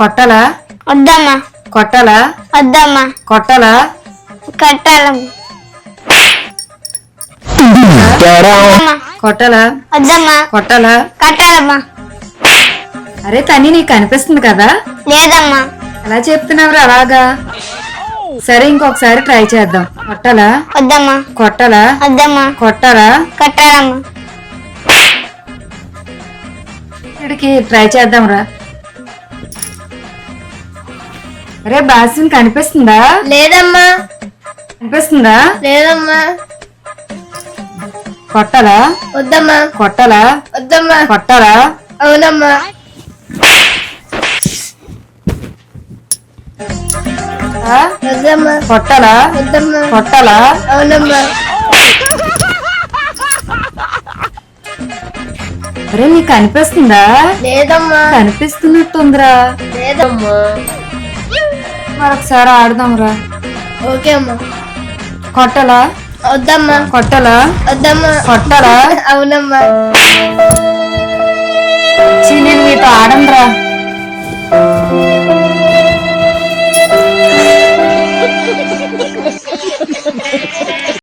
కొట్టలా వద్దమ్మా కొట్టలా వద్దమ్మా కొట్టలా కట్టాలమ్మా కొట్టలా వద్దమ్మా కొట్టలా కట్టాలమ్మా అరే తని నీకు కనిపిస్తుంది కదా లేదమ్మా ఎలా చెప్తున్నావురా అలాగా సరే ఇంకొకసారి ట్రై చేద్దాం కొట్టలా వద్దమ్మా కొట్టలా వద్దమ్మా కొట్టలా కట్టాలమ్మా ఇక్కడికి ట్రై చేద్దాంరా అరే బాసిన్ కనిపిస్తుందా లేదమ్మా కనిపిస్తుందా లేదమ్మా కొట్టలా వద్దమ్మా కొట్టలా వద్దమ్మా కొట్టలా అవునమ్మా ఆ? వద్దమ్మా కొట్టలా వద్దమ్మా కొట్టలా అవునమ్మా అరే నీకు కనిపిస్తుందా లేదమ్మా కనిపిస్తున్నట్టుందిరా లేదమ్మా మరొకసారి ఆడదాంరా ఓకే అమ్మా కొట్టలా వద్దమ్మా కొట్టలా వద్దమ్మా కొట్టలా అవునమ్మా నేను మీతో ఆడంరా